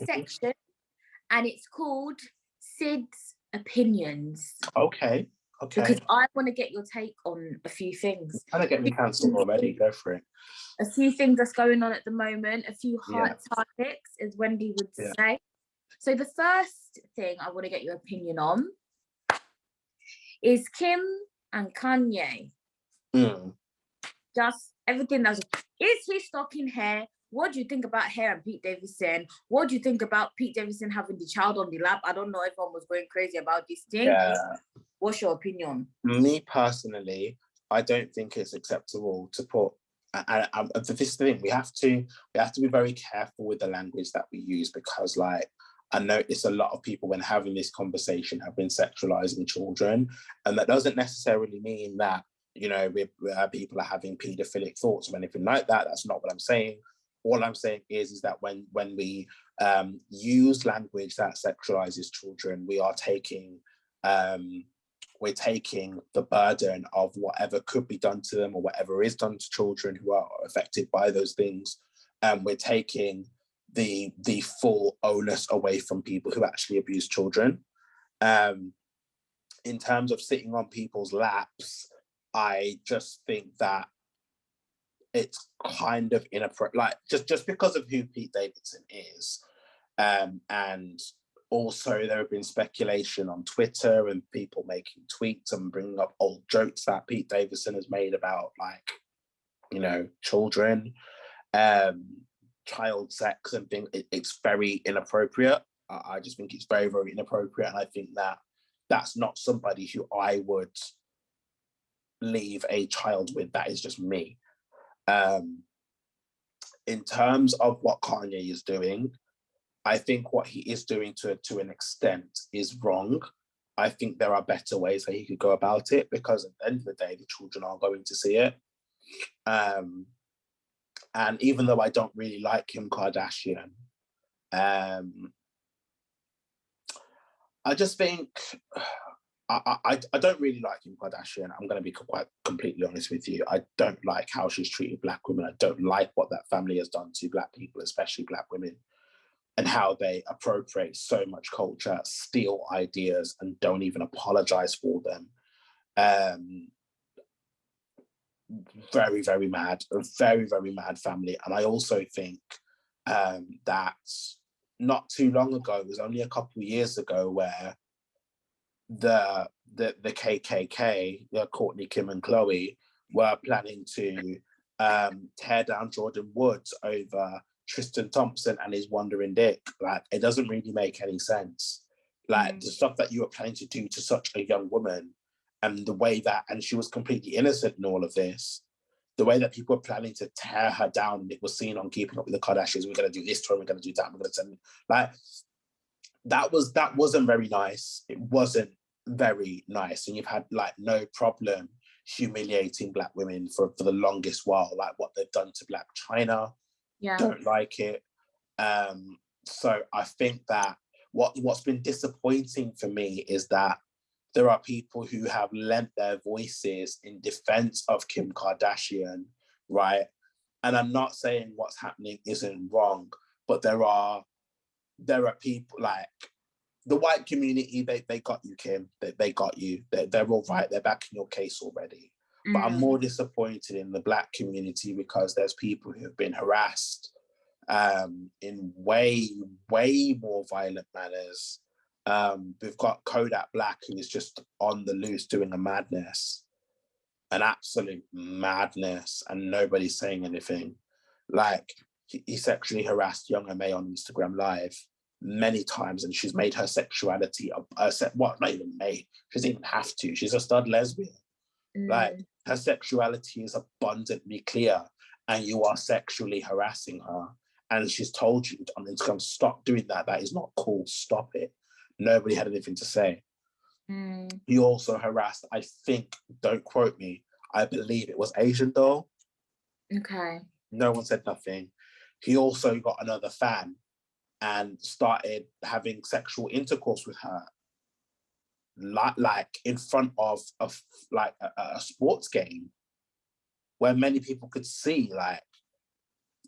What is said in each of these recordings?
section, and it's called Sid's Opinions. Okay. Because I want to get your take on a few things. Trying to get me cancelled already. Go for it. A few things that's going on at the moment, a few hot topics, as Wendy would say. So the first thing I want to get your opinion on is Kim and Kanye. Just everything that's... Is he stocking hair? What do you think about hair and Pete Davidson? What do you think about Pete Davidson having the child on the lap? I don't know if everyone was going crazy about this thing. Yeah. What's your opinion? Me personally, I don't think it's acceptable to put. This is the thing. We have to be very careful with the language that we use, because, like, I notice a lot of people, when having this conversation, have been sexualizing children, and that doesn't necessarily mean that, you know, people are having paedophilic thoughts or anything like that. That's not what I'm saying. All I'm saying is that when we use language that sexualizes children, we are taking we're taking the burden of whatever could be done to them or whatever is done to children who are affected by those things. And we're taking the full onus away from people who actually abuse children. In terms of sitting on people's laps, I just think that it's kind of inappropriate, like just because of who Pete Davidson is. And also there have been speculation on Twitter and people making tweets and bringing up old jokes that Pete Davidson has made about, like, you know, children, child sex and things. It's very inappropriate. I just think it's very, very inappropriate. And I think that that's not somebody who I would leave a child with. That is just me. In terms of what Kanye is doing, I think what he is doing to an extent is wrong. I think there are better ways that he could go about it, because at the end of the day, the children are going to see it. And even though I don't really like Kim Kardashian, I just think I don't really like Kim Kardashian. I'm going to be quite completely honest with you. I don't like how she's treated Black women. I don't like what that family has done to Black people, especially Black women, and how they appropriate so much culture, steal ideas, and don't even apologize for them. Very, very mad. A very, very mad family. And I also think that not too long ago, it was only a couple of years ago, where the KKK, Courtney, Kim, and Chloe, were planning to tear down Jordan Woods over Tristan Thompson and his wandering dick. Like, it doesn't really make any sense. Like, the stuff that you were planning to do to such a young woman, and the way that, and she was completely innocent in all of this, the way that people were planning to tear her down, and it was seen on Keeping Up with the Kardashians, we're going to do this to her, we're going to do that, we're going to send, like, that wasn't very nice. It wasn't very nice. And you've had, like, no problem humiliating Black women for the longest while, like what they've done to Black China. Don't like it. So I think that what's been disappointing for me is that there are people who have lent their voices in defense of Kim Kardashian, right? And I'm not saying what's happening isn't wrong, but there are people, like the white community, they got you, Kim. They got you. They're all right. They're backing your case already. But I'm more disappointed in the Black community, because there's people who have been harassed in way, way more violent manners. We've got Kodak Black, who is just on the loose doing a madness, an absolute madness, and nobody's saying anything. Like, he sexually harassed young May on Instagram Live many times, and she's made her sexuality not even made. She doesn't even have to. She's a stud lesbian. Like, her sexuality is abundantly clear, and you are sexually harassing her. And she's told you on Instagram, stop doing that. That is not cool. Stop it. Nobody had anything to say. He also harassed, I think, don't quote me, I believe it was Asian Doll. Okay. No one said nothing. He also got another fan and started having sexual intercourse with her, like in front of a sports game, where many people could see, like,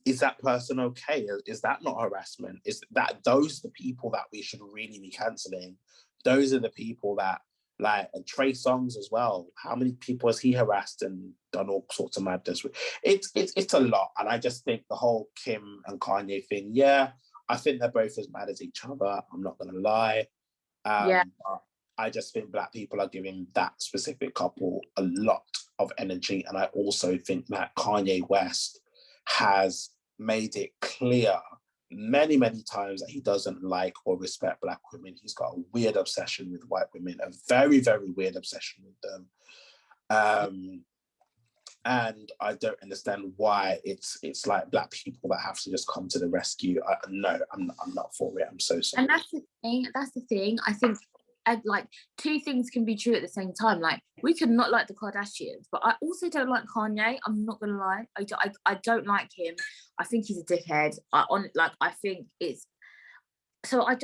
is that person okay? Is that not harassment? Is that those are the people that we should really be cancelling? Those are the people that, like, Trey Songz as well. How many people has he harassed and done all sorts of madness with? It's a lot. And I just think the whole Kim and Kanye thing, yeah, I think they're both as mad as each other. I'm not going to lie. Yeah. But I just think Black people are giving that specific couple a lot of energy. And I also think that Kanye West has made it clear many, many times that he doesn't like or respect Black women. He's got a weird obsession with white women, a very, very weird obsession with them. And I don't understand why it's like Black people that have to just come to the rescue. No, I'm not for it. I'm so sorry. And that's the thing. I think like two things can be true at the same time. Like, we could not like the Kardashians, but I also don't like Kanye. I'm not gonna lie. I don't like him. I think he's a dickhead. I think it's so I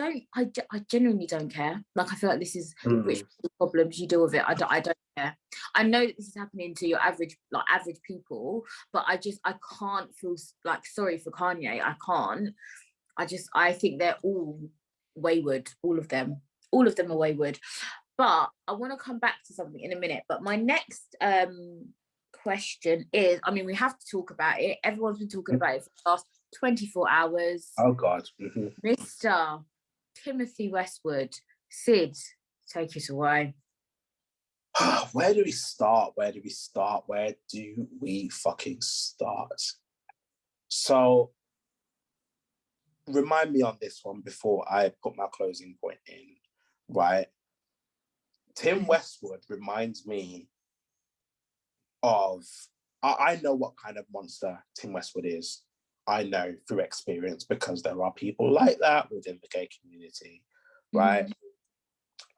genuinely don't care. Like, I feel like this is rich problems, you deal with it. I don't care. I know that this is happening to your average people, but I can't feel like sorry for Kanye. I can't. I think they're all wayward, all of them. All of them are wayward. But I want to come back to something in a minute. But my next question is, I mean, we have to talk about it. Everyone's been talking about it for the last 24 hours. Oh, God. Mr. Timothy Westwood. Sid, take it away. Where do we start? Where do we fucking start? So, remind me on this one before I put my closing point in, right? Tim Westwood reminds me of, I know what kind of monster Tim Westwood is. I know through experience, because there are people like that within the gay community, right?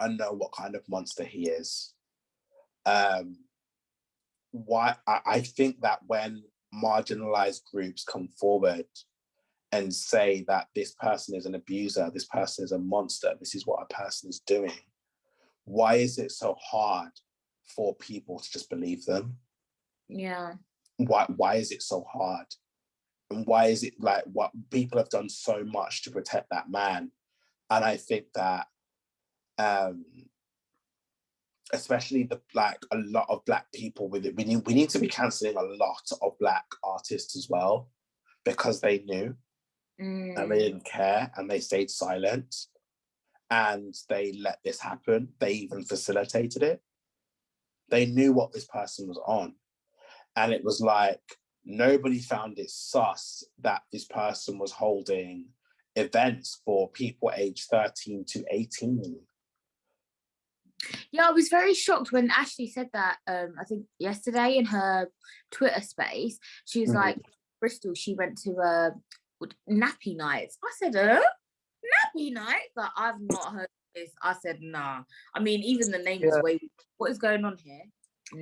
I know what kind of monster he is. Why I think that when marginalized groups come forward and say that this person is an abuser, this person is a monster, this is what a person is doing, why is it so hard for people to just believe them? Yeah. Why is it so hard? And why is it like what people have done so much to protect that man? And I think that especially a lot of Black people with it, we need to be cancelling a lot of Black artists as well, because they knew and they didn't care and they stayed silent and they let this happen. They even facilitated it. They knew what this person was on. And it was like, nobody found it sus that this person was holding events for people aged 13 to 18. Yeah, I was very shocked when Ashley said that, I think yesterday in her Twitter space. She was like, Bristol, she went to nappy nights. I said, nappy nights? Like, I've not heard this. I said, nah. I mean, even the name is way, what is going on here?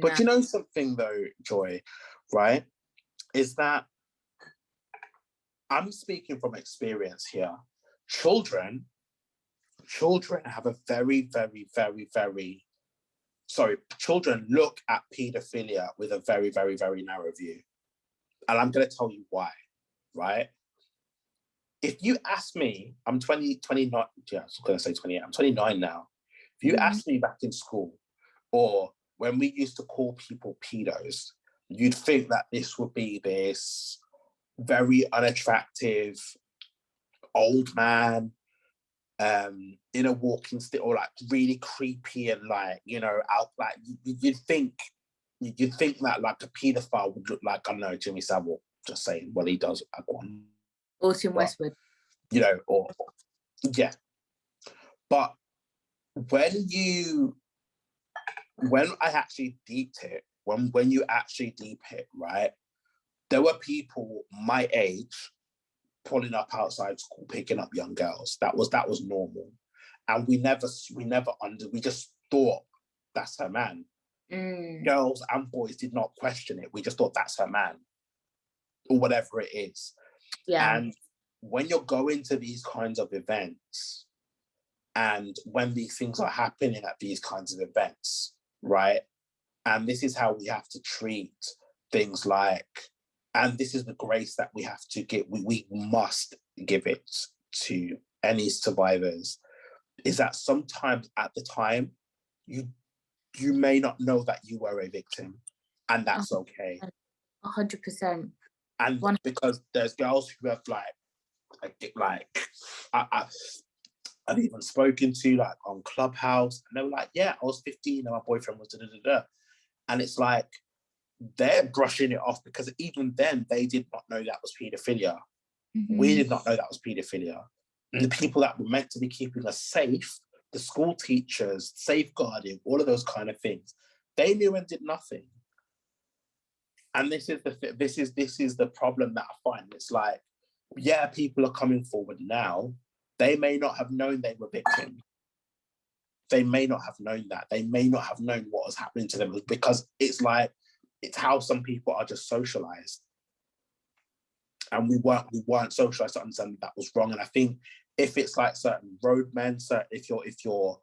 But you know something though, Joy, right? Is that I'm speaking from experience here. Children have a very, very, very, very, children look at paedophilia with a very, very, very narrow view. And I'm going to tell you why, right? If you ask me, I'm 29, yeah, I was going to say 28, I'm 29 now. If you ask me back in school, or when we used to call people pedos, you'd think that this would be this very unattractive old man in a walking stick, or like really creepy and like, you know, out, like you'd think that like a pedophile would look like, I don't know, Jimmy Savile. Just saying, well, he does. Or Tim Westwood. You know, or yeah. But when I actually deeped it, when you actually deep it, right, there were people my age pulling up outside school, picking up young girls. That was normal. And we just thought that's her man. Girls and boys did not question it. We just thought that's her man, or whatever it is. Yeah. And when you're going to these kinds of events, and when these things are happening at these kinds of events, right? And this is how we have to treat things like And this is the grace that we have to give. We must give it to any survivors. Is that sometimes at the time, you may not know that you were a victim, and that's okay. 100%. And because there's girls who have I've even spoken to like on Clubhouse, and they were like, yeah, I was 15 and my boyfriend was da-da-da-da. And it's like, they're brushing it off because even then they did not know that was paedophilia. We did not know that was paedophilia. And the people that were meant to be keeping us safe, the school teachers, safeguarding, all of those kind of things, they knew and did nothing. And this is the problem that I find. It's like, yeah, people are coming forward now. They may not have known they were victims. They may not have known that. They may not have known what was happening to them, because it's like, it's how some people are just socialized. And we weren't socialized to understand that was wrong. And I think if it's like certain roadmen, so if you're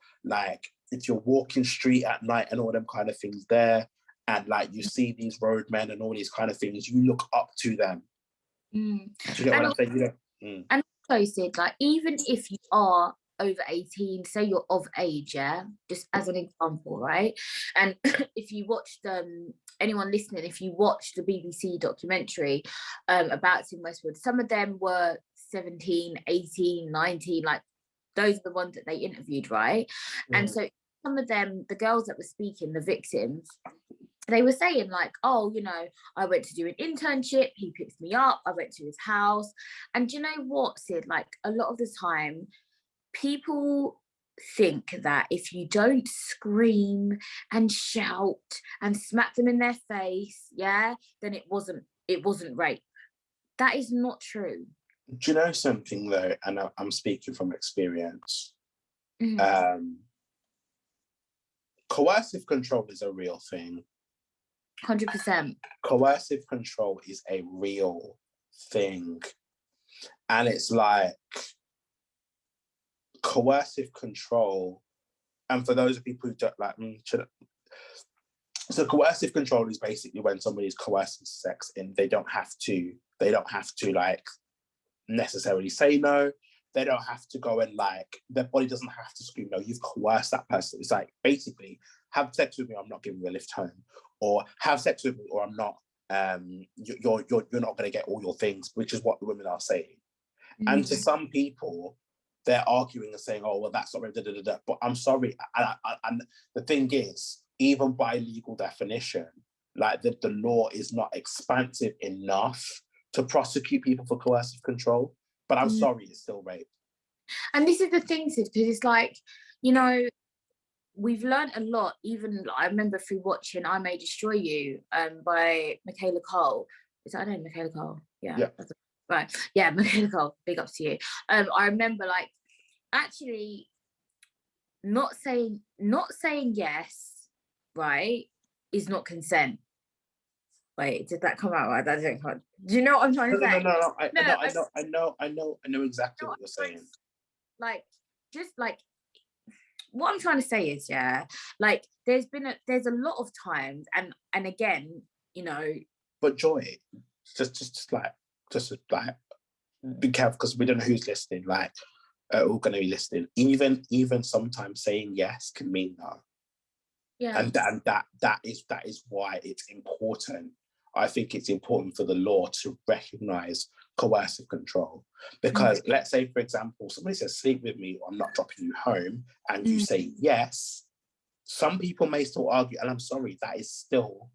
walking street at night and all them kind of things there, and like you see these roadmen and all these kind of things, you look up to them. Do you get what I'm saying? And also, Sid, like, even if you are over 18, say you're of age, yeah, just as an example, right? And if you watched anyone listening, if you watched the BBC documentary about Tim Westwood, some of them were 17, 18, 19, like those are the ones that they interviewed, right? And so some of them, the girls that were speaking, the victims, they were saying like, oh, you know, I went to do an internship, he picked me up, I went to his house. And do you know what, Sid? Like, a lot of the time, people think that if you don't scream and shout and smack them in their face, yeah, then it wasn't rape. That is not true. Do you know something though? And I'm speaking from experience. Coercive control is a real thing. 100%. Coercive control is a real thing. And it's like, coercive control, and for those people who don't like so coercive control is basically when somebody's coercing sex and they don't have to like necessarily say no. They don't have to go and like, their body doesn't have to scream no. You've coerced that person. It's like, basically, have sex with me, I'm not giving you a lift home, or have sex with me, or I'm not you're not going to get all your things, which is what the women are saying. And to some people, they're arguing and saying, oh, well, that's not right, but I'm sorry. And the thing is, even by legal definition, like the law is not expansive enough to prosecute people for coercive control. But I'm sorry, it's still rape. And this is the thing, Sid, because it's like, you know, we've learned a lot. Even I remember through watching I May Destroy You by Michaela Cole. Is that her name, Michaela Cole? Yeah. Right. Yeah, Michaela Cole, big ups to you. I remember like actually not saying yes, right, is not consent. Wait, did that come out right? That didn't come out. Do you know what I'm trying to say? No. I know exactly what you're saying. Like, just like, what I'm trying to say is, yeah, like there's a lot of times, and again, you know. But Joy, just like be careful, because we don't know who's listening. Like, all going to be listening. Even sometimes saying yes can mean no. Yeah. And that is why it's important. I think it's important for the law to recognize coercive control, because let's say, for example, somebody says, sleep with me, or I'm not dropping you home, and you say yes, some people may still argue, and I'm sorry, that's still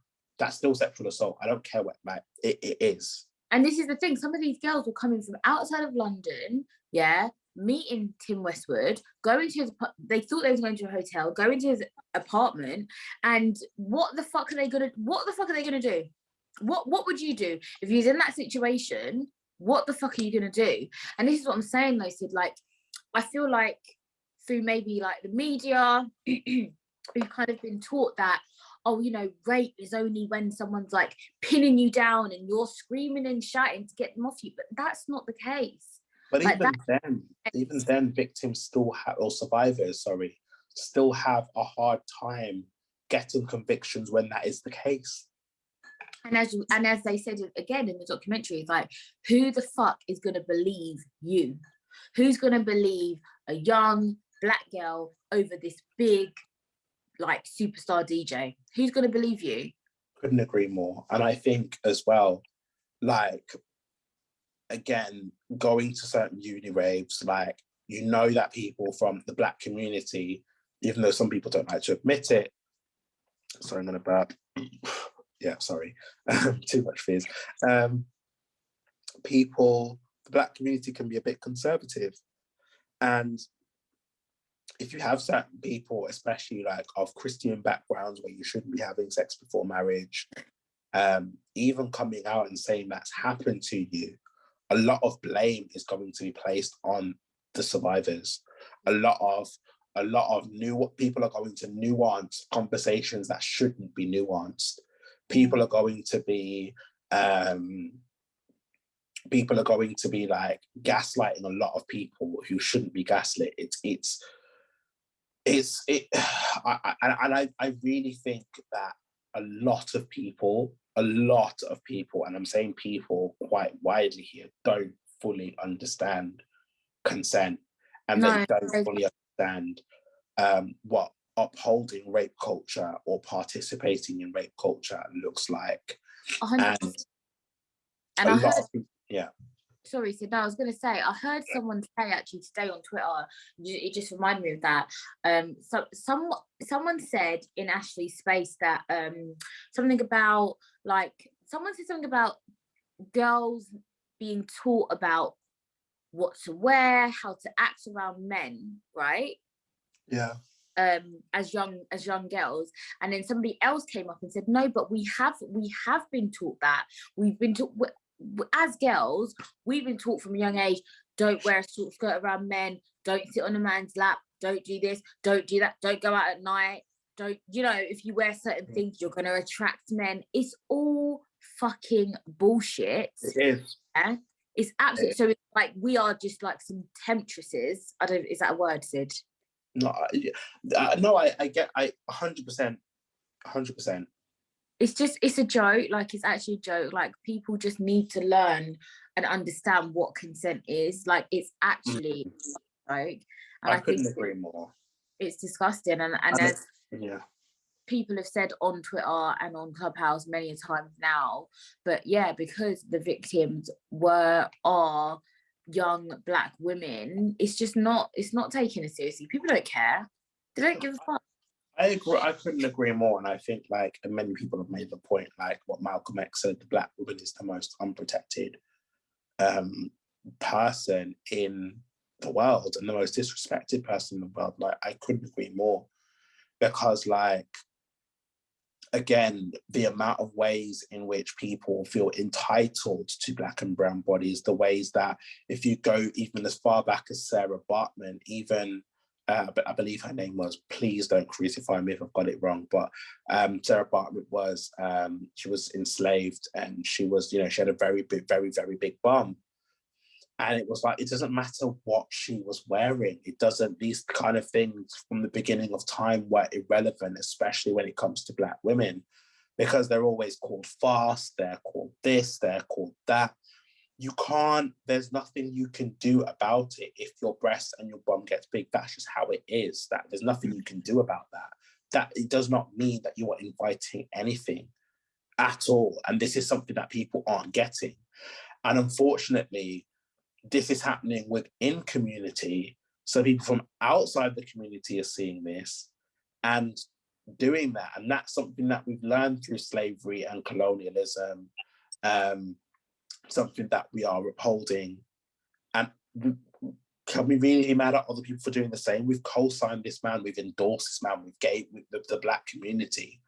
sexual assault. I don't care what, like, it is. And this is the thing, some of these girls were coming from outside of London, yeah, meeting Tim Westwood, going to his, they thought they was going to a hotel, going to his apartment, and what the fuck are they gonna do? What would you do if you was in that situation? What the fuck are you gonna do? And this is what I'm saying though, Sid, like, I feel like through maybe like the media, we've kind of been taught that, oh, you know, rape is only when someone's like pinning you down and you're screaming and shouting to get them off you, but that's not the case. But like, even then, victims still have, or survivors, sorry, still have a hard time getting convictions when that is the case. And as they said again in the documentary, it's like, who the fuck is gonna believe you? Who's gonna believe a young black girl over this big, like, superstar DJ? Who's gonna believe you? Couldn't agree more. And I think as well, like, again, going to certain uni raves, like, you know that people from the black community, even though some people don't like to admit it, sorry, I'm gonna burp. Yeah, sorry, too much fizz. People, the black community can be a bit conservative. And if you have certain people, especially like of Christian backgrounds where you shouldn't be having sex before marriage, even coming out and saying that's happened to you, a lot of blame is going to be placed on the survivors. A lot of new people are going to nuance conversations that shouldn't be nuanced. People are going to be like gaslighting a lot of people who shouldn't be gaslit. I really think that a lot of people, and I'm saying people quite widely here, don't fully understand consent, and they don't fully understand what upholding rape culture or participating in rape culture looks like. 100%. And a lot of people, yeah. Sorry, Sid. No, I was going to say, I heard someone say actually today on Twitter, it just reminded me of that. Someone said in Ashley's space that something about, like, someone said something about girls being taught about what to wear, how to act around men, right? Yeah. As young girls, and then somebody else came up and said, no, but we have been taught that. We've been taught, as girls, we've been taught from a young age, don't wear a short skirt around men, don't sit on a man's lap, don't do this, don't do that, don't go out at night, don't, you know, if you wear certain things, you're going to attract men. It's all fucking bullshit. It is. Yeah? It's absolutely, so it's like we are just like some temptresses. Is that a word, Sid? No, I get, 100%. It's a joke. Like, it's actually a joke. Like, people just need to learn and understand what consent is. Like, it's actually a joke. And I couldn't agree more. It's disgusting. And as people have said on Twitter and on Clubhouse many times now, but yeah, because the victims are young black women, it's not taken as seriously. People don't care. They don't give a fuck. I agree. I couldn't agree more. And I think, like, many people have made the point, like what Malcolm X said, the black woman is the most unprotected person in the world and the most disrespected person in the world. Like, I couldn't agree more, because, like, again, the amount of ways in which people feel entitled to black and brown bodies, the ways that, if you go even as far back as Sarah Bartman, even but I believe her name was, please don't crucify me if I've got it wrong, but Sarah Bartman was, she was enslaved, and she was, you know, she had a very very big bum. And it was like, it doesn't matter what she was wearing. It doesn't, these kind of things from the beginning of time were irrelevant, especially when it comes to black women, because they're always called fast, they're called this, they're called that. You can't, there's nothing you can do about it. If your breast and your bum gets big, that's just how it is. That there's nothing you can do about that. That it does not mean that you are inviting anything at all. And this is something that people aren't getting. And unfortunately, this is happening within community. So people from outside the community are seeing this and doing that. And that's something that we've learned through slavery and colonialism. Something that we are upholding. And can we really be mad at other people for doing the same? We've co-signed this man, we've endorsed this man, we've gave the black community,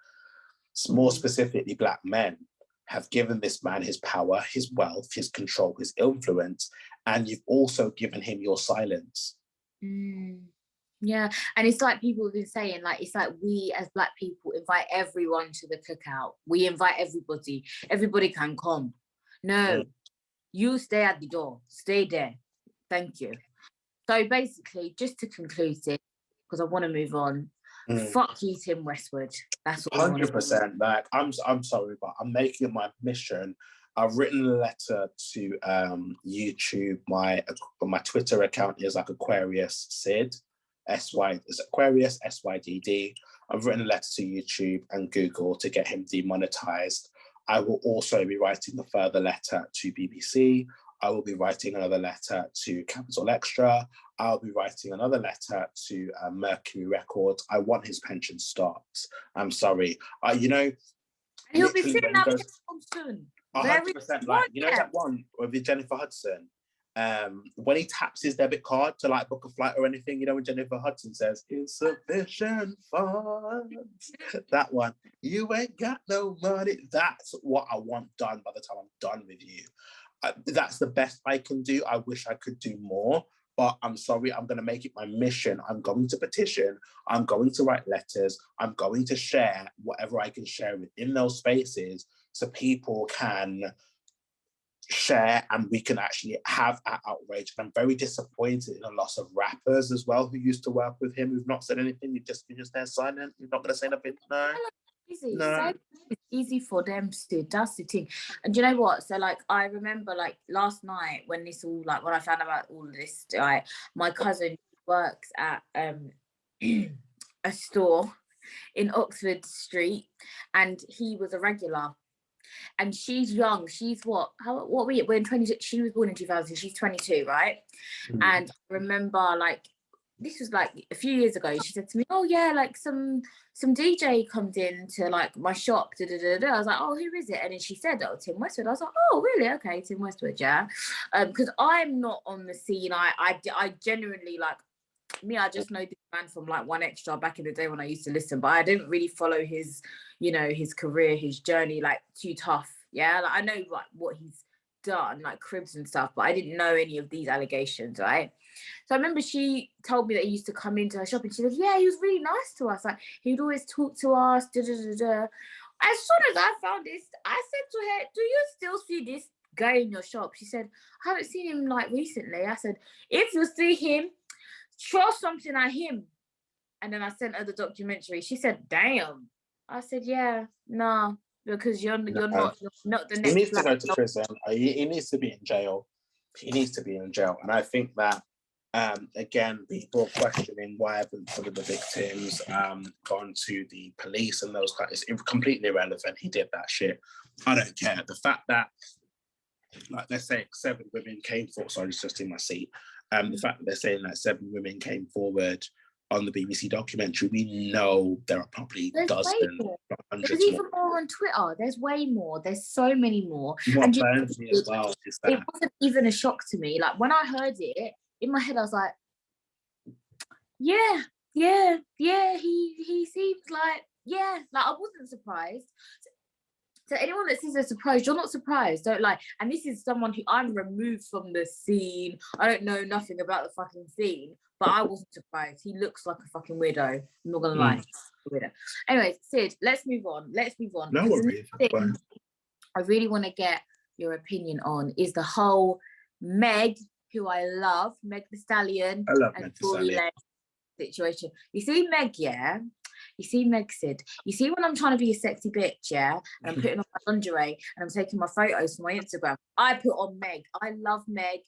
more specifically black men, have given this man his power, his wealth, his control, his influence, and you've also given him your silence. Yeah, and it's like people have been saying, like, it's like we as black people invite everyone to the cookout. We invite everybody. Everybody can come. No, you stay at the door. Stay there. Thank you. So basically, just to conclude it, because I want to move on, Fuck you, Tim Westwood. That's all. 100%. Like, I'm sorry, but I'm making it my mission. I've written a letter to YouTube. My Twitter account is like Aquarius Sid, it's Aquarius SYDD. I've written a letter to YouTube and Google to get him demonetized. I will also be writing a further letter to BBC. I will be writing another letter to Capital Extra. I'll be writing another letter to Mercury Records. I want his pension stopped. I'm sorry. He'll be sitting up soon. 100%. Like, that one with Jennifer Hudson, when he taps his debit card to like book a flight or anything, when Jennifer Hudson says insufficient funds, that one, you ain't got no money. That's what I want done by the time I'm done with you. That's the best I can do. I wish I could do more, but I'm sorry. I'm going to make it my mission. I'm going to petition. I'm going to write letters. I'm going to share whatever I can share within those spaces so people can share and we can actually have our outrage. And I'm very disappointed in a loss of rappers as well who used to work with him, who've not said anything. You're just there silent. You're not going to say nothing. No. Easy. No. So it's easy for them to that's the thing. And do you know what? So like I remember like last night when this all like when I found about all of this, like my cousin works at a store in Oxford Street and he was a regular. And she's young. She's what were we? We're in 22. She was born in 2000. She's 22, right? And I remember like this was like a few years ago. She said to me, "Oh yeah, like some DJ comes in to like my shop." Da, da, da, da. I was like, "Oh, who is it?" And then she said, "Oh, Tim Westwood." I was like, "Oh, really? Okay, Tim Westwood, yeah." Because I'm not on the scene. I genuinely like. Me, I just know this man from like One Extra back in the day when I used to listen, but I didn't really follow his, his career, his journey like too tough. Yeah, like I know like what he's done, like Cribs and stuff, but I didn't know any of these allegations, right? So I remember she told me that he used to come into her shop and she said, yeah, he was really nice to us. Like he would always talk to us. Da, da, da, da. As soon as I found this, I said to her, do you still see this guy in your shop? She said, I haven't seen him like recently. I said, if you see him, throw something at him. And then I sent her the documentary. She said, damn. I said, yeah, nah, because you're not the next. He needs to go to prison. He needs to be in jail. He needs to be in jail. And I think that, again, people questioning why haven't some of the victims gone to the police and those guys. It's completely irrelevant. He did that shit. I don't care. The fact that, like, let's say 7 women came forward. Sorry, it's just in my seat. The fact that they're saying that 7 women came forward on the BBC documentary, we know there are probably dozens, hundreds. There's even more on Twitter. There's way more. There's so many more. What burns me as well is that it wasn't even a shock to me. Like when I heard it in my head, I was like, yeah. He seems like like I wasn't surprised. So anyone that says they're surprised, you're not surprised. Don't lie. And this is someone who I'm removed from the scene. I don't know nothing about the fucking scene, but I wasn't surprised. He looks like a fucking weirdo. I'm not gonna lie. Weirdo. Anyways, Sid, let's move on. No worries. I really want to get your opinion on is the whole Meg, who I love, Meg Thee Stallion, I love Meg Thee Stallion situation. You see Meg, yeah? You see Meg, Sid. You see when I'm trying to be a sexy bitch, yeah? And I'm putting on my lingerie and I'm taking my photos for my Instagram. I put on Meg. I love Meg.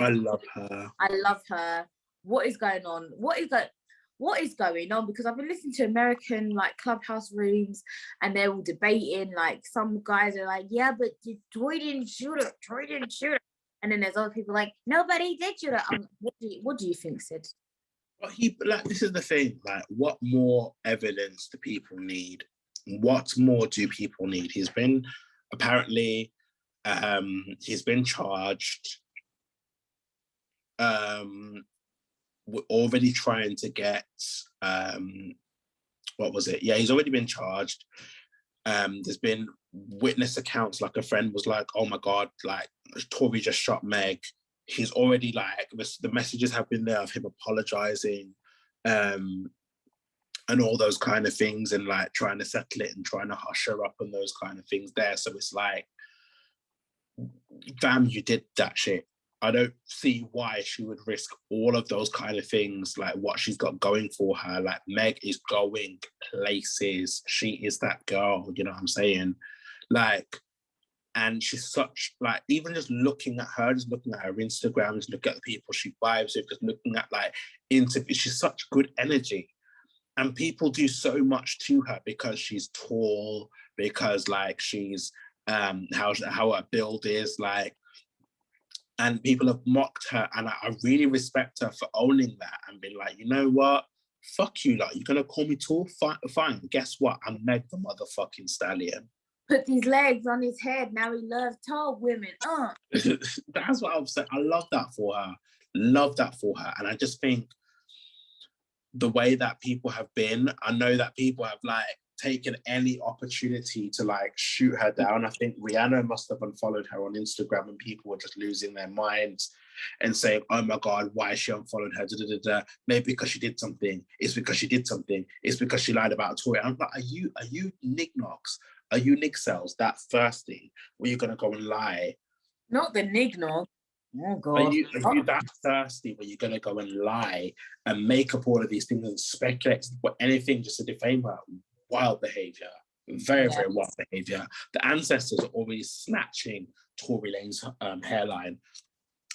I love her. I love her. What is going on? What is going on? Because I've been listening to American like clubhouse rooms and they're all debating. Like some guys are like, yeah, but Troy didn't shoot her. And then there's other people like, nobody did shoot her. What do you think, Sid? Well, this is the thing. Like, what more evidence do people need? What more do people need? He's been apparently, he's been charged. We're already trying to get. What was it? Yeah, he's already been charged. There's been witness accounts. Like a friend was like, "Oh my God, like Tory just shot Meg." He's already like, the messages have been there of him apologizing and all those kind of things and like trying to settle it and trying to hush her up and those kind of things there. So it's like, fam, you did that shit. I don't see why she would risk all of those kind of things, like what she's got going for her. Like, Meg is going places. She is that girl, you know what I'm saying? Like, and she's such, like, even just looking at her, just looking at her Instagram, just looking at the people she vibes with, just looking at, like, interviews, she's such good energy. And people do so much to her because she's tall, because, like, she's, how her build is, like, and people have mocked her, and I really respect her for owning that and being like, you know what? Fuck you, like, you're gonna call me tall? Fine. Guess what? I'm Meg the motherfucking Stallion. Put these legs on his head. Now he loves tall women. That's what I'm saying. I love that for her. Love that for her. And I just think the way that people have been, I know that people have, like, taken any opportunity to, like, shoot her down. I think Rihanna must have unfollowed her on Instagram, and people were just losing their minds and saying, oh my God, why she unfollowed her? Maybe because she did something. It's because she did something. It's because she lied about Tory. I'm like, are you Nick Knox? Are you Nick Sells that thirsty? Were you gonna go and lie? Not the Nick Knox. Oh God. Are you that thirsty where you're gonna go and lie and make up all of these things and speculate for anything just to defame her? Wild behaviour. Very wild behaviour. The ancestors are already snatching Tory Lane's hairline.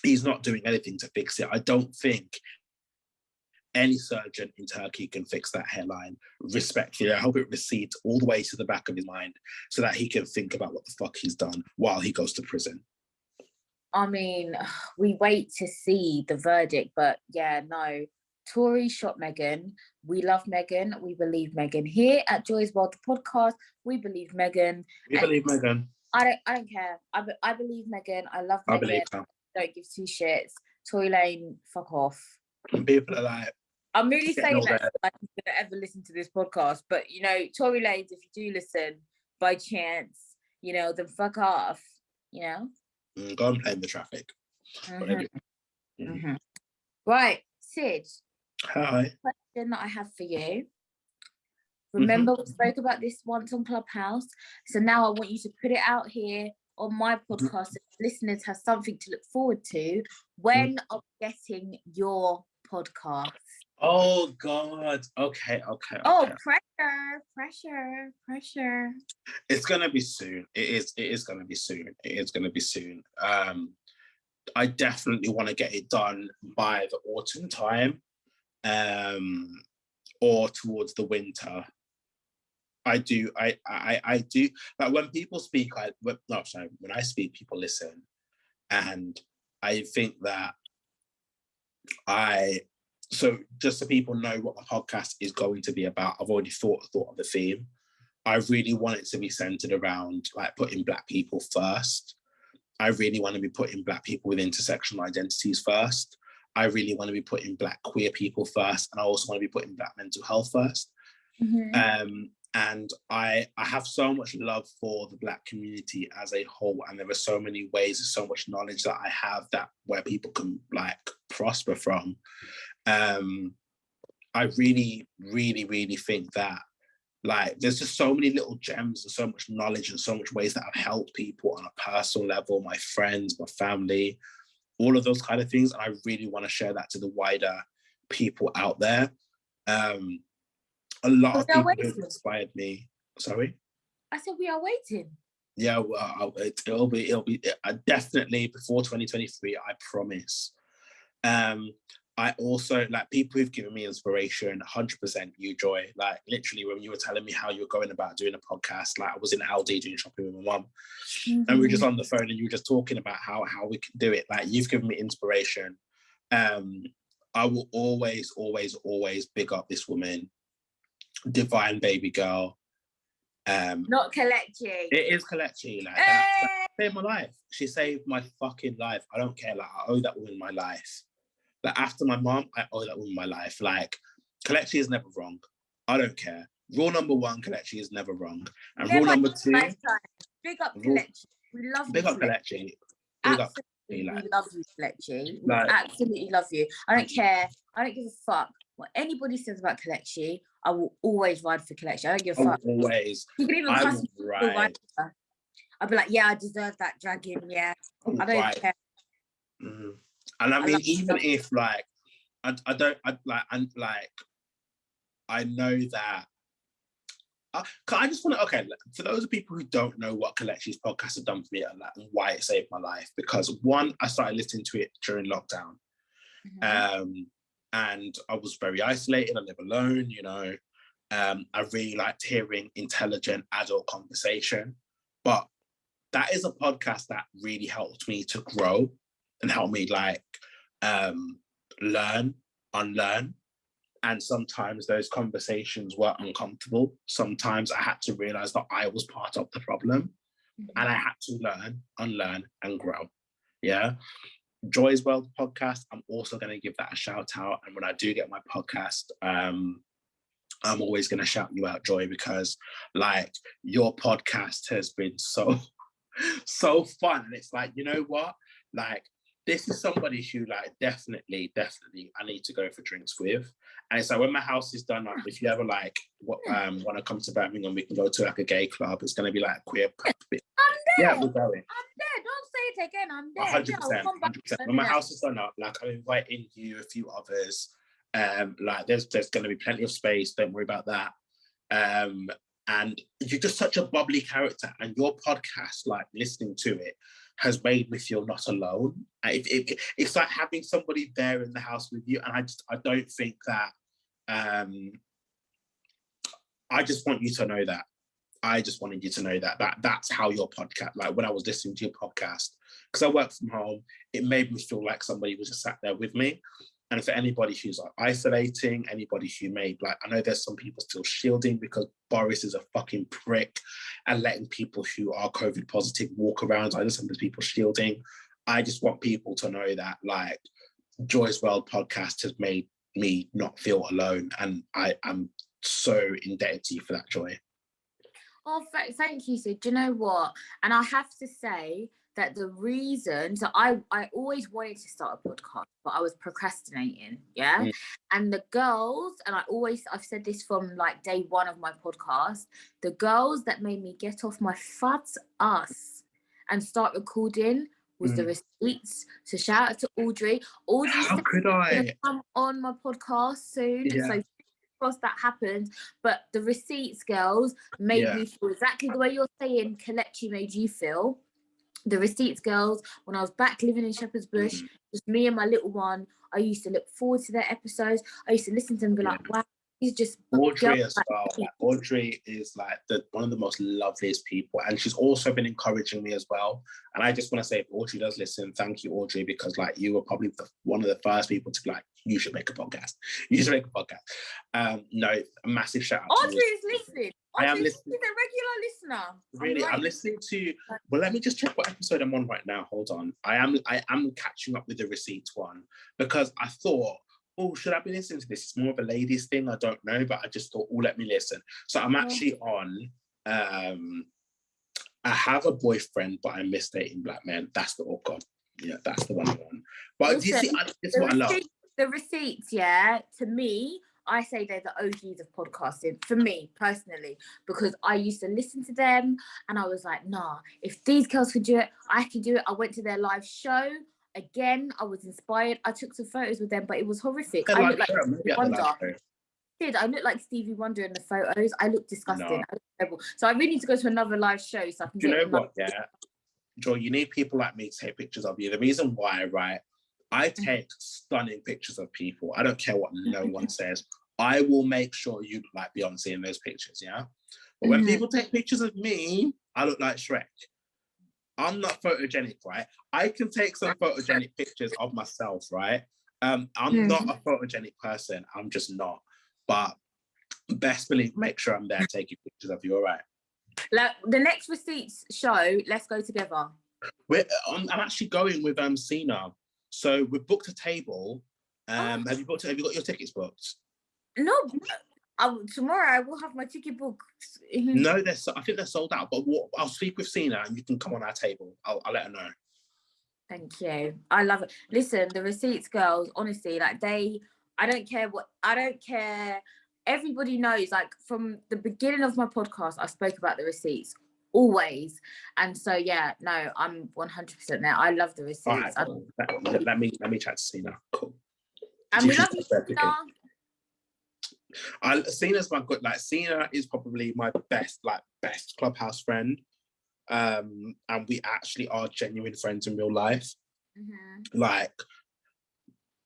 He's not doing anything to fix it. I don't think any surgeon in Turkey can fix that hairline. Respectfully, I hope it recedes all the way to the back of his mind so that he can think about what the fuck he's done while he goes to prison. I mean, we wait to see the verdict, but yeah, no. Tory shot Meghan. We love Meghan. We believe Meghan. Here at Joy's World, the podcast, we believe Meghan. We believe Meghan. I don't care. I believe Meghan. I love Meghan. I believe her. Don't give two shits. Tory Lane, fuck off. And people are like, I'm really saying that like I'm gonna ever listen to this podcast, but you know, Tory Lanez, if you do listen by chance, you know, then fuck off. You know. Go and play in the traffic. Right, Sid. Hi. Question that I have for you. Remember we spoke about this once on Clubhouse, so now I want you to put it out here on my podcast so listeners have something to look forward to. When are we getting your podcast? Oh God. Okay. Oh, pressure. It's gonna be soon. It is gonna be soon. I definitely want to get it done by the autumn time, or towards the winter. I do. Like, when people speak, when I speak, people listen, and I think that so just so people know what the podcast is going to be about, I've already thought of the theme. I really want it to be centered around, like, putting Black people first. I really want to be putting Black people with intersectional identities first. I really want to be putting Black queer people first. And I also want to be putting Black mental health first. And I have so much love for the Black community as a whole. And there are so many ways, there's so much knowledge that I have that where people can, like, prosper from. I really, really, really think that, like, there's just so many little gems and so much knowledge and so much ways that I've helped people on a personal level, my friends, my family, all of those kind of things. And I really want to share that to the wider people out there. A lot of people who've inspired me. Sorry? I said we are waiting. Yeah, well, it'll be definitely before 2023, I promise. I also, like, people who've given me inspiration, 100% you, Joy. Like, literally, when you were telling me how you were going about doing a podcast, like, I was in Aldi doing shopping with my mum, and we were just on the phone, and you were just talking about how we can do it. Like, you've given me inspiration. I will always big up this woman, divine baby girl. Not Kelechi. It is Kelechi. Like, that saved my life. She saved my fucking life. I don't care. Like, I owe that woman my life. Like, after my mom, I owe that woman my life. Like, Kelechi is never wrong. I don't care. Rule number one, Kelechi is never wrong. And rule number two, big up Kelechi. We love you. Big up Kelechi. We love you, Kelechi. We absolutely love you. I don't care. I don't give a fuck what anybody says about Kelechi. I will always ride for Kelechi. I don't give a fuck. Always. You can even cuss me. I'll be like, yeah, I deserve that dragging. Yeah. I don't care. And I mean, even if like, I know that. I just want to, okay, for those people who don't know what Kelechi's podcast has done for me and why it saved my life, because one, I started listening to it during lockdown. And I was very isolated. I live alone, you know. I really liked hearing intelligent adult conversation. But that is a podcast that really helped me to grow and helped me like learn, unlearn. And sometimes those conversations were uncomfortable. Sometimes I had to realize that I was part of the problem and I had to learn, unlearn, and grow. Yeah. Joy's World podcast, I'm also going to give that a shout out. And when I do get my podcast, I'm always going to shout you out, Joy, because like your podcast has been so fun. And it's like, you know what? Like, this is somebody who like definitely I need to go for drinks with. And it's like when my house is done up, if you ever like want to come to Birmingham, we can go to like a gay club. It's going to be like queer. I'm there. Yeah, we're going. I'm there. Don't say it again. I'm there. 100%. When my house is done up, like I'm inviting you, a few others. Like there's going to be plenty of space. Don't worry about that. And you're just such a bubbly character, and your podcast, like listening to it, has made me feel not alone. It's like having somebody there in the house with you, and I don't think that. I just want you to know that. I just wanted you to know that that's how your podcast. Like when I was listening to your podcast, because I work from home, it made me feel like somebody was just sat there with me. And for anybody who's like isolating, anybody who made like, I know there's some people still shielding because Boris is a fucking prick and letting people who are COVID positive walk around. I understand there's people shielding. I just want people to know that like Joy's World podcast has made me not feel alone. And I'm so indebted to you for that, Joy. Oh, thank you, Sid. Do you know what? And I have to say that the reason, so I always wanted to start a podcast, but I was procrastinating, yeah? And the girls, and I've said this from like day one of my podcast, the girls that made me get off my fat ass and start recording was the Receipts. So shout out to Audrey. How could I? Come on my podcast soon. Yeah. So that happened, but the Receipts girls made me feel exactly the way you're saying Kelechi made you feel. The Receipts girls, when I was back living in Shepherd's Bush, just me and my little one, I used to look forward to their episodes. I used to listen to them and be like, wow, he's just Audrey as well. Like, Audrey is like one of the most loveliest people, and she's also been encouraging me as well. And I just want to say, if Audrey does listen, thank you, Audrey, because like you were probably one of the first people to be like, you should make a podcast. You should make a podcast. No, a massive shout out. Audrey is listening. I am listening. She's a regular listener. Really, I'm listening to. Well, let me just check what episode I'm on right now. Hold on. I am catching up with the Receipts one because I thought, oh, should I be listening to this? It's more of a ladies thing. I don't know, but I just thought, oh, let me listen. So I'm actually on. I have a boyfriend, but I miss dating black men. That's the God. Yeah, that's the one I'm on. But do you see? It's what I love. The Receipts, yeah. To me, I say they're the OGs of podcasting for me personally, because I used to listen to them and I was like, nah, if these girls could do it, I could do it. I went to their live show. Again, I was inspired. I took some photos with them, but it was horrific. I looked like Stevie Wonder. I looked like Stevie Wonder in the photos. I looked disgusting. No. I looked terrible. So I really need to go to another live show so I can do you know what, yeah? Joy, you need people like me to take pictures of you. The reason why, right? I take stunning pictures of people. I don't care what no one says. I will make sure you look like Beyonce in those pictures, yeah? But when people take pictures of me, I look like Shrek. I'm not photogenic, right? I can take some photogenic pictures of myself, right? I'm not a photogenic person. I'm just not. But best believe, make sure I'm there taking pictures of you, all right? Like the next Receipts show, let's go together. I'm actually going with Sina. So we've booked a table. Have you got your tickets booked? No, tomorrow I will have my ticket booked. No, I think they're sold out. But I'll speak with Sina and you can come on our table. I'll let her know. Thank you. I love it. Listen, the Receipts girls, honestly, like I don't care. Everybody knows, like from the beginning of my podcast, I spoke about the Receipts. always. And so yeah, no, I'm 100% there. I love The Receipts. All right, cool. Let me chat to Cena. Cool. And we love you, Cena. Cena's my good. Like, Cena is probably my best Clubhouse friend. And we actually are genuine friends in real life. Mm-hmm. Like,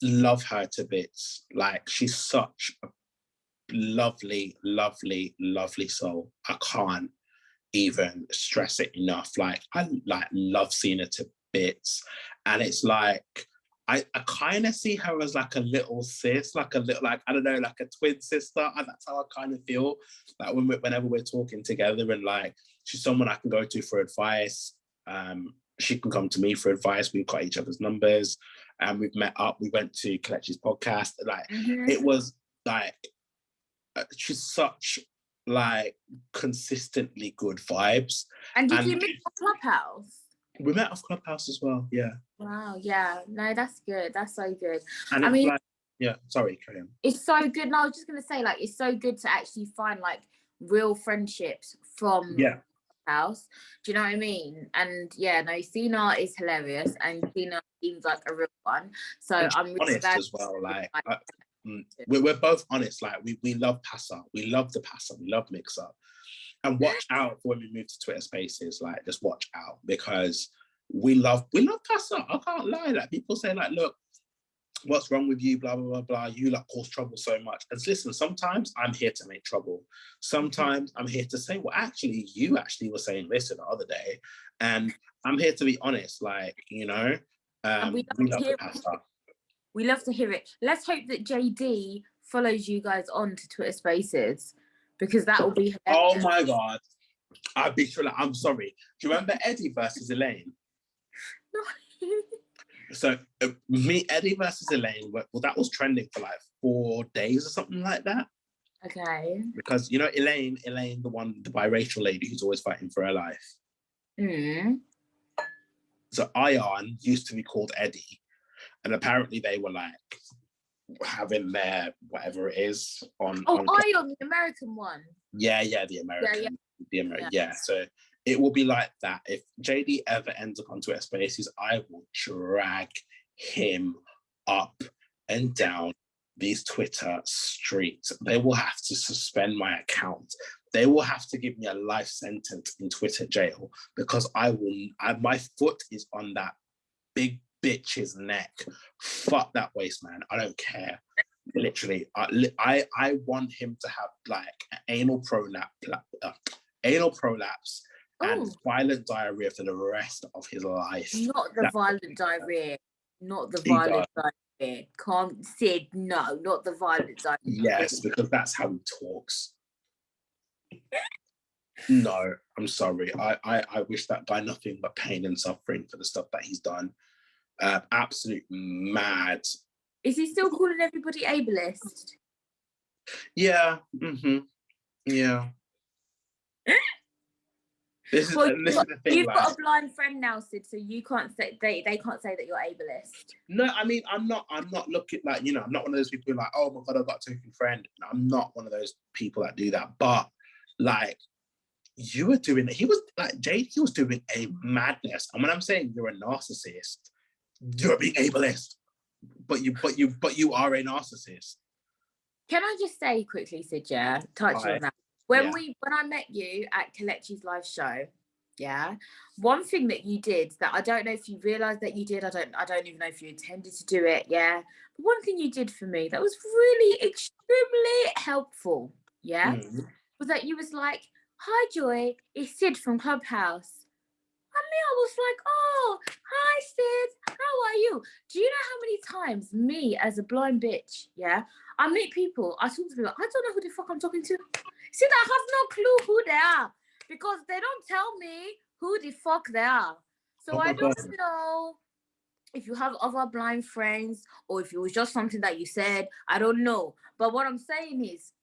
love her to bits. Like, she's such a lovely, lovely, lovely soul. I can't even stress it enough. Like, I love Cena to bits. And it's like, I kind of see her as like a little sis, like a little, like, I don't know, like a twin sister. And that's how I kind of feel. Like, whenever we're talking together, and like, she's someone I can go to for advice. She can come to me for advice. We've got each other's numbers, and we've met up. We went to Kelechi's podcast. Like, it was like, she's such like consistently good vibes. And did you meet on Clubhouse? We met off Clubhouse as well. Yeah. Wow. Yeah. No, that's good. That's so good. And I mean, like, yeah. Sorry, carry on. It's so good. No, I was just gonna say, like, it's so good to actually find like real friendships from Clubhouse. Do you know what I mean? And yeah, no, Cena is hilarious, and Cena seems like a real one. So I'm really honest glad as well. Like, we're both honest. Like, we love Passer. We love the Passer. We love Mixer. And watch out for when we move to Twitter Spaces. Like, just watch out, because we love Passer. I can't lie. Like, people say, like, look, what's wrong with you? Blah blah blah blah. You like cause trouble so much. And listen, sometimes I'm here to make trouble. Sometimes I'm here to say, well, actually, you actually were saying this the other day, and I'm here to be honest. Like, you know, we love the Passer. We love to hear it. Let's hope that JD follows you guys on to Twitter Spaces, because that will be hilarious. Oh my God. I'd be sure. Like, I'm sorry. Do you remember Eddie versus Elaine? No. So Eddie versus Elaine, well, that was trending for like 4 days or something like that. Okay. Because, you know, Elaine, the biracial lady who's always fighting for her life. Mm. So Ion used to be called Eddie. And apparently they were like having their whatever it is on. Oh, Ion, the American one. Yeah, the American. Yeah. So it will be like that. If JD ever ends up on Twitter Spaces, I will drag him up and down these Twitter streets. They will have to suspend my account. They will have to give me a life sentence in Twitter jail, because my foot is on that big bitch's neck. Fuck that waste, man. I don't care. Literally, I want him to have like an anal prolapse and violent diarrhea for the rest of his life. Not the violent diarrhea. Not the violent diarrhea. Can't say no. Not the violent diarrhea. Yes, because that's how he talks. No, I'm sorry. I wish that guy nothing but pain and suffering for the stuff that he's done. Absolute mad. Is he still calling everybody ableist? Yeah. Mm-hmm. Yeah. This is the thing. You've got a blind friend now, Sid, so you can't say they can't say that you're ableist. No, I mean, I'm not looking like, you know, I'm not one of those people who are like, oh my God, I've got a token friend. I'm not one of those people that do that. But like, you were doing it. He was like, Jade, he was doing a madness. And when I'm saying you're a narcissist, you're being ableist, but you are a narcissist. Can I just say quickly, Sid, touch on that. When I met you at Kelechi's live show, one thing that you did that I don't know if you realised that you did, I don't even know if you intended to do it, but one thing you did for me that was really extremely helpful, was that you was like, hi Joy, it's Sid from Clubhouse. And me, I was like, oh, hi Sid, how are you? Do you know how many times me as a blind bitch, I meet people, I talk to people, I don't know who the fuck I'm talking to. Sid, I have no clue who they are, because they don't tell me who the fuck they are. So I don't know if you have other blind friends or if it was just something that you said, I don't know. But what I'm saying is,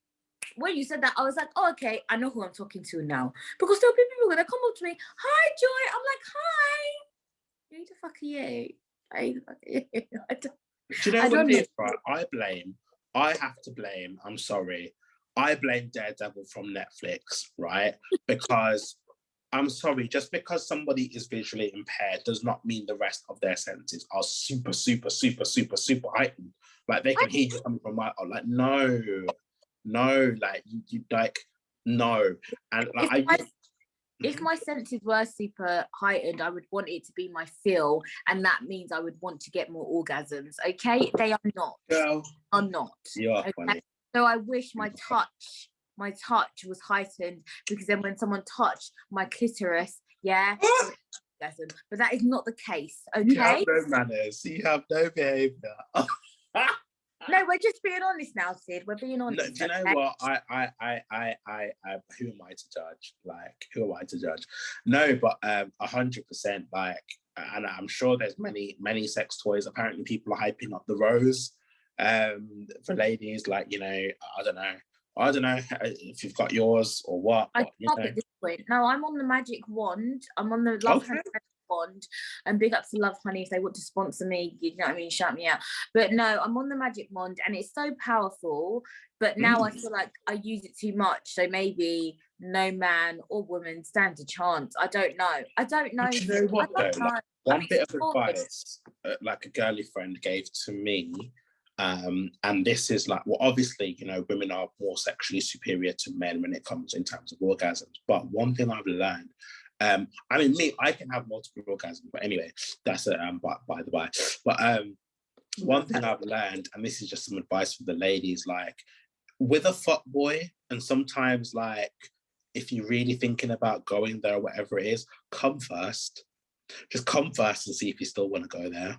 when you said that, I was like, oh, okay, I know who I'm talking to now. Because there'll be people going to come up to me, hi, Joy. I'm like, hi. Who the fuck are you? Do you know what it is, right? I have to blame, I'm sorry, I blame Daredevil from Netflix, right? Because I'm sorry, just because somebody is visually impaired does not mean the rest of their senses are super, super, super, super, super heightened. Like they can hear you coming from like, no, like you like, no. And like if my senses were super heightened, I would want it to be my feel, and that means I would want to get more orgasms. Okay, they are not. Girl, are not. You are okay? funny. So I wish my touch was heightened, because then when someone touched my clitoris, yeah, orgasm. But that is not the case. Okay. You have no manners. You have no behaviour. No, we're just being honest now, Sid. We're being honest. No, do you know what? Who am I to judge? Like, who am I to judge? No, but 100%. Like, and I'm sure there's many sex toys. Apparently, people are hyping up the rose for ladies. Like, you know, I don't know if you've got yours or what. But, you know. At this point. No, I'm on the magic wand. I'm on the love magic wand, and big up to Love Honey if they want to sponsor me, you know what I mean, shout me out. But no, I'm on the magic wand, and it's so powerful, but now I feel like I use it too much, so maybe no man or woman stands a chance. I don't know. Do you know what though? Like, one bit of advice like a girly friend gave to me, and this is like, well, obviously, you know, women are more sexually superior to men when it comes in terms of orgasms, but one thing I've learned, I mean, I can have multiple orgasms, but anyway, that's it. By the by. But one thing I've learned, and this is just some advice for the ladies, like with a fuck boy, and sometimes like if you're really thinking about going there or whatever it is, come first. Just come first and see if you still want to go there.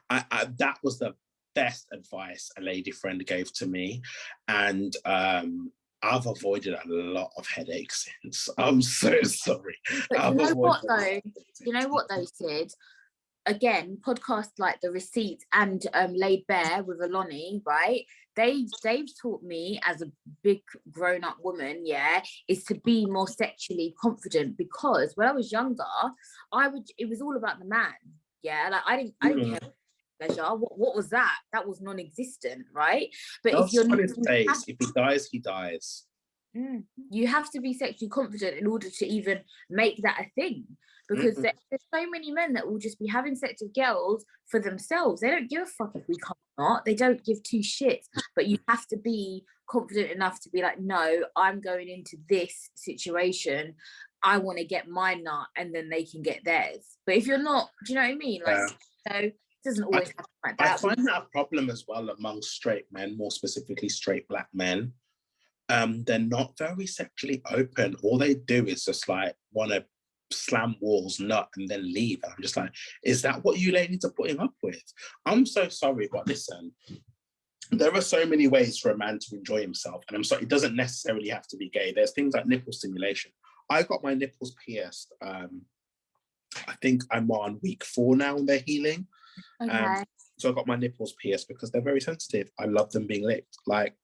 That was the best advice a lady friend gave to me, and I've avoided a lot of headaches since. I'm so sorry. But you know what though, Sid? Again, podcasts like The Receipts and Laid Bare with Aloni, right? They've taught me as a big grown-up woman, yeah, is to be more sexually confident, because when I was younger, it was all about the man. Yeah, like I didn't care pleasure. What was that? That was non-existent, right? But if you're on his face, if he dies, he dies. You have to be sexually confident in order to even make that a thing, because there's so many men that will just be having sex with girls for themselves. They don't give a fuck if we come or not. They don't give two shits. But you have to be confident enough to be like, no, I'm going into this situation, I want to get my nut, and then they can get theirs. But if you're not, do you know what I mean? Like, so it doesn't always happen like that. I find that a problem as well among straight men, more specifically straight black men. They're not very sexually open. All they do is just like want to slam walls, nut, and then leave. And I'm just like, is that what you ladies are putting up with? I'm so sorry, but listen, there are so many ways for a man to enjoy himself. And I'm sorry, it doesn't necessarily have to be gay. There's things like nipple stimulation. I got my nipples pierced. I think I'm on week 4 now and they're healing. Okay. So I got my nipples pierced because they're very sensitive. I love them being licked. Like,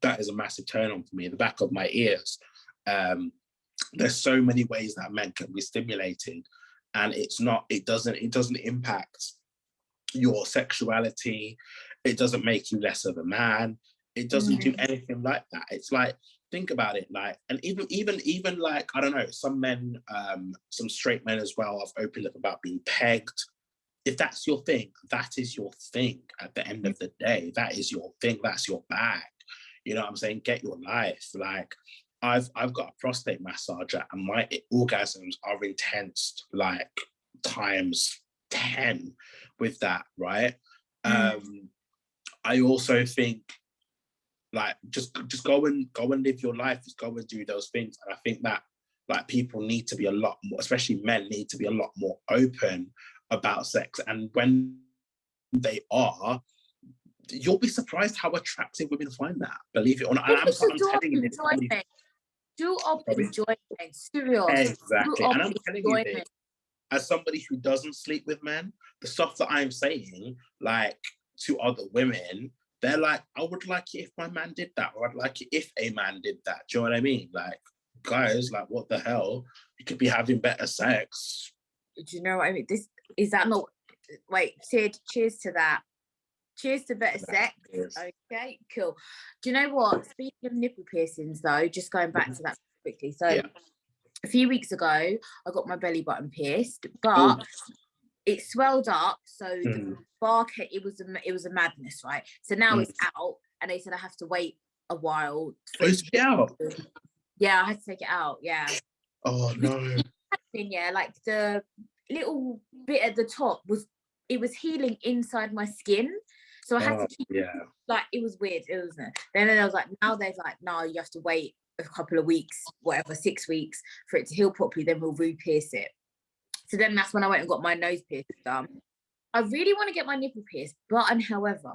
that is a massive turn on for me. The back of my ears. There's so many ways that men can be stimulated, and it doesn't impact your sexuality. It doesn't make you less of a man. It doesn't do anything like that. It's like, think about it, like, and even like, I don't know, some men, some straight men as well have opened up about being pegged. If that's your thing, that is your thing. At the end of the day, that is your thing. That's your bag. You know what I'm saying? Get your life. Like, I've got a prostate massager, and my orgasms are intense, like times 10 with that, right? I also think, like, just go and live your life, just go and do those things. And I think that, like, people need to be a lot more, especially men need to be a lot more open about sex. And when they are, you'll be surprised how attractive women find that. Believe it or not. I'm telling you this. Do up enjoyment, serious. Exactly. And I'm telling you this, as somebody who doesn't sleep with men, the stuff that I'm saying, like, to other women, they're like, I would like it if my man did that, or I'd like it if a man did that. Do you know what I mean? Like, guys, like, what the hell? You could be having better sex. Do you know what I mean? This is that not? Wait, Sid, cheers to that. Cheers to better sex. Okay, cool. Do you know what? Speaking of nipple piercings, though, just going back to that quickly. So, a few weeks ago, I got my belly button pierced, but it swelled up. So the bark, it was a madness, right? So now it's out, and they said I have to wait a while. It's out. Yeah, I had to take it out. Yeah. Oh no. Yeah, like the little bit at the top was healing inside my skin, so I had to keep. Yeah. Like it was weird. It was. Then I was like, now they're like, no, you have to wait a couple of weeks, whatever, 6 weeks for it to heal properly. Then we'll re-pierce it. So then that's when I went and got my nose pierced done. I really want to get my nipple pierced, but however,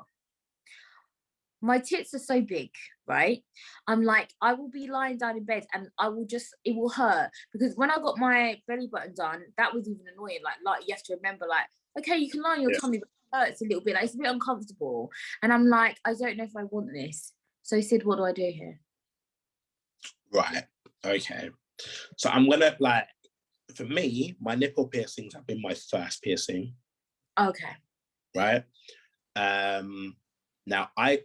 my tits are so big, right? I'm like, I will be lying down in bed and it will hurt, because when I got my belly button done, that was even annoying. Like you have to remember, like, okay, you can lie on your tummy, but it hurts a little bit. Like, it's a bit uncomfortable. And I'm like, I don't know if I want this. So Sid, what do I do here? Right. Okay. So I'm gonna, like, for me, my nipple piercings have been my first piercing. Okay. Right. Now I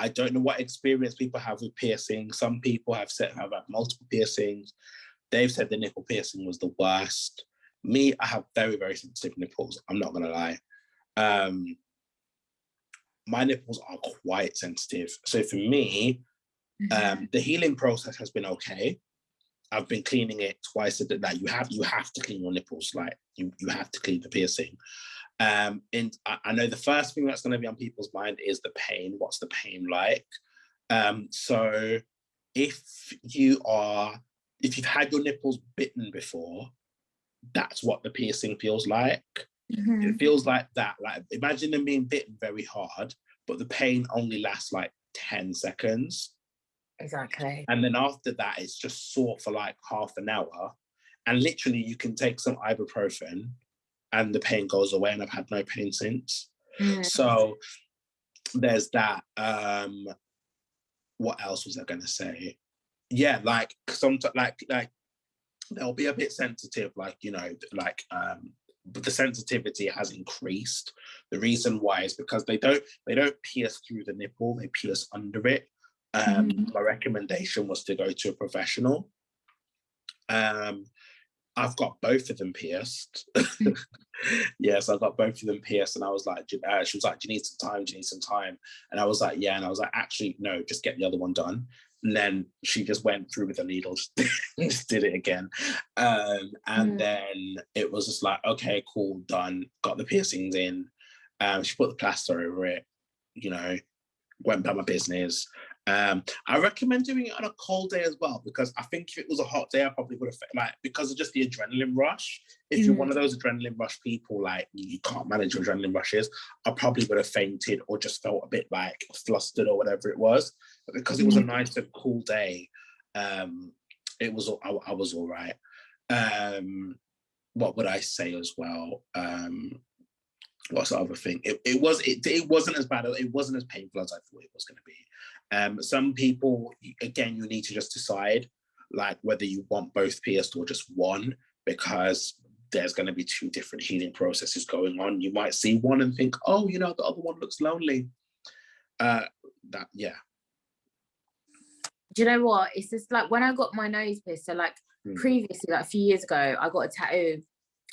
don't know what experience people have with piercing. Some people have had multiple piercings. They've said the nipple piercing was the worst. Me, I have very, very sensitive nipples. I'm not gonna lie. My nipples are quite sensitive. So for me, the healing process has been okay. I've been cleaning it twice a day. Like, you have to clean your nipples. Like, you have to clean the piercing. And I know the first thing that's going to be on people's mind is the pain. What's the pain like? So if you've had your nipples bitten before, that's what the piercing feels like. It feels like that. Like, imagine them being bitten very hard, but the pain only lasts like 10 seconds. Exactly. And then after that, it's just sore for like half an hour. And literally you can take some ibuprofen and the pain goes away, and I've had no pain since. So there's that. What else was I going to say? Yeah, like sometimes, like they'll be a bit sensitive, like, you know, like, but the sensitivity has increased. The reason why is because they don't pierce through the nipple, they pierce under it. My recommendation was to go to a professional. I've got both of them pierced. Yes, I got both of them pierced, and I was like, she was like, do you need some time? Do you need some time? And I was like, yeah. And I was like, actually, no, just get the other one done. And then she just went through with the needle, just did it again. And then it was just like, okay, cool, done. Got the piercings in. She put the plaster over it, you know, went about my business. I recommend doing it on a cold day as well, because I think if it was a hot day, I probably would have, like, because of just the adrenaline rush. If you're one of those adrenaline rush people, like, you can't manage your adrenaline rushes, I probably would have fainted or just felt a bit like flustered or whatever it was. But because it was a nice and cool day, it was, I was all right. What would I say as well? What's the other thing? It wasn't as bad. It wasn't as painful as I thought it was going to be. Some people, again, you need to just decide, like, whether you want both pierced or just one, because there's going to be two different healing processes going on. You might see one and think, oh, you know, the other one looks lonely. Yeah. Do you know what? It's just like when I got my nose pierced. So like previously, like a few years ago, I got a tattoo.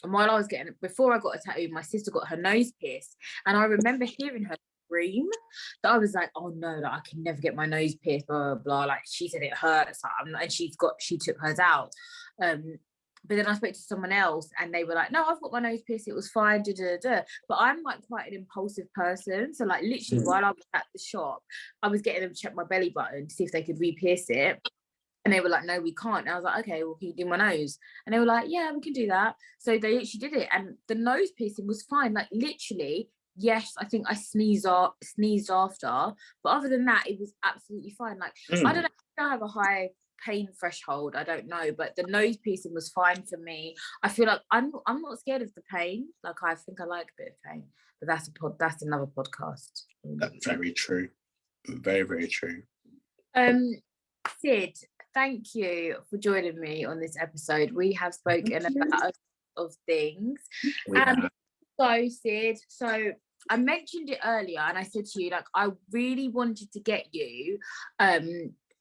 And before I got a tattoo, my sister got her nose pierced. And I remember hearing her scream. So I was like, oh no, like, I can never get my nose pierced, blah, blah, blah. Like, she said it hurts. And she took hers out. But then I spoke to someone else and they were like, no, I've got my nose pierced. It was fine. But I'm like quite an impulsive person. So like literally while I was at the shop, I was getting them to check my belly button to see if they could re-pierce it. And they were like, no, we can't. And I was like, okay, well, can you do my nose? And they were like, yeah, we can do that. So they literally did it. And the nose piercing was fine. Like literally, yes, I think I sneezed after. But other than that, it was absolutely fine. Like, I don't know if I have a high pain threshold. I don't know. But the nose piercing was fine for me. I feel like I'm not scared of the pain. Like, I think I like a bit of pain. But that's another podcast. That's very true. Very, very true. Sid, thank you for joining me on this episode. We have spoken about a lot of things. So, Sid, I mentioned it earlier and I said to you, like, I really wanted to get you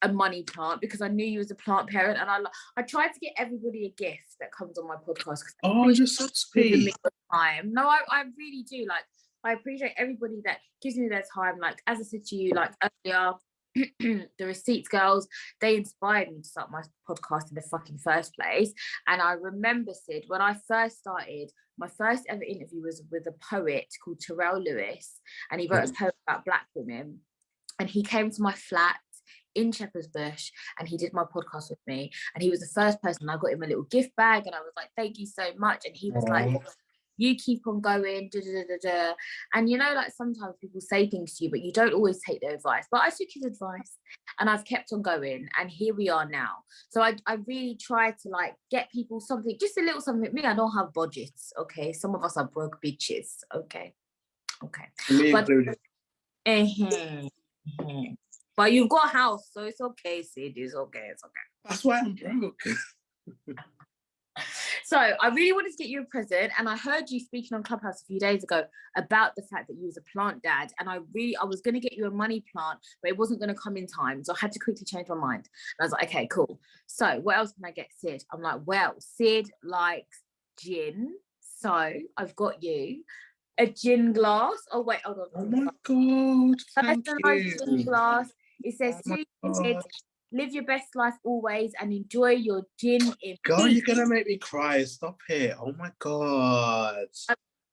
a money plant because I knew you was a plant parent, and I tried to get everybody a gift that comes on my podcast. Oh, you're so sweet. Time. No, I really do. Like, I appreciate everybody that gives me their time. Like, as I said to you, like earlier, the Receipts girls, they inspired me to start my podcast in the fucking first place. And I remember, Sid, when I first started, my first ever interview was with a poet called Terrell Lewis, and he wrote a poem about Black women. And he came to my flat in Shepherd's Bush and he did my podcast with me. And he was the first person. I got him a little gift bag and I was like, thank you so much. And he was like, you keep on going, da, da, da, da, da. And you know, like sometimes people say things to you, but you don't always take their advice. But I took his advice and I've kept on going. And here we are now. So I really try to like get people something, just a little something. Me, I don't have budgets, okay? Some of us are broke bitches, okay? Okay. But you've got a house, so it's okay, Sid. It's okay. That's why I'm broke. So I really wanted to get you a present, and I heard you speaking on Clubhouse a few days ago about the fact that you was a plant dad, and I was going to get you a money plant, but it wasn't going to come in time, so I had to quickly change my mind. And I was like, okay, cool. So what else can I get Sid? I'm like, well, Sid likes gin, so I've got you a gin glass. Oh wait, hold on. Oh my god, thank you. Gin glass. It says, live your best life always and enjoy your gin in God, you're gonna make me cry. Stop it. Oh my god.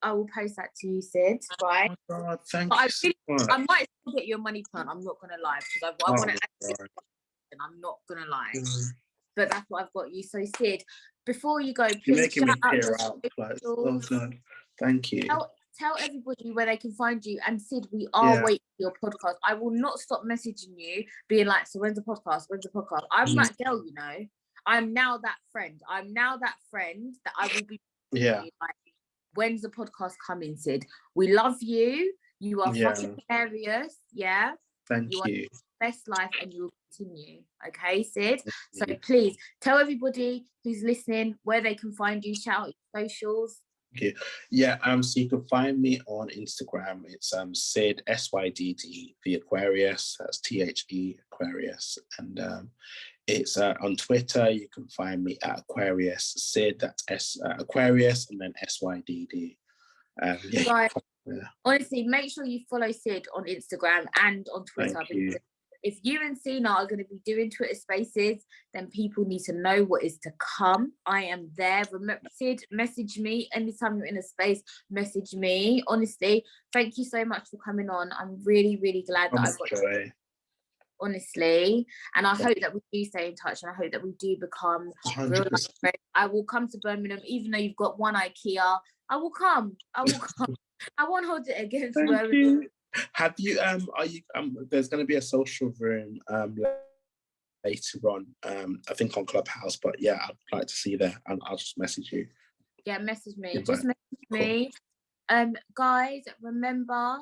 I will post that to you, Sid. Right? Oh my god, thank you so much. I might still get you a money plant. I'm not gonna lie because I want to. And I'm not gonna lie, but that's what I've got you. So, Sid, before you go, please you're making me tear out. Like, oh god, thank you. Tell everybody where they can find you. And Sid, we are waiting for your podcast. I will not stop messaging you, being like, so when's the podcast? When's the podcast? I'm that girl, you know. I'm now that friend. That I will be. Like, when's the podcast coming, Sid? We love you. You are fucking hilarious. Yeah. Thank you. Best life, and you will continue. Okay, Sid. So please tell everybody who's listening where they can find you. Shout out your socials. Okay. Yeah, so you can find me on Instagram. It's Sid SYDD the Aquarius. That's THE Aquarius. And it's on Twitter. You can find me at Aquarius Sid. That's Aquarius and then SYDD. Right. Honestly, make sure you follow Sid on Instagram and on Twitter. Thank you. If you and Sina are going to be doing Twitter Spaces, then people need to know what is to come. I am there. Remember, Sid, message me anytime you're in a space. Message me. Honestly, thank you so much for coming on. I'm really, really glad that I got you. Honestly, and I hope that we do stay in touch, and I hope that we do become real life friends. I will come to Birmingham, even though you've got one IKEA. I will come. I won't hold it against Birmingham. You. Have you are you there's going to be a social room later on, I think on Clubhouse, but yeah, I'd like to see you there, and I'll just message you. Yeah, message me. Just message me. Guys, remember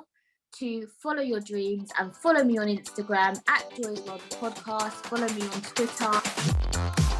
to follow your dreams and follow me on Instagram at Joy's World Podcast. Follow me on Twitter.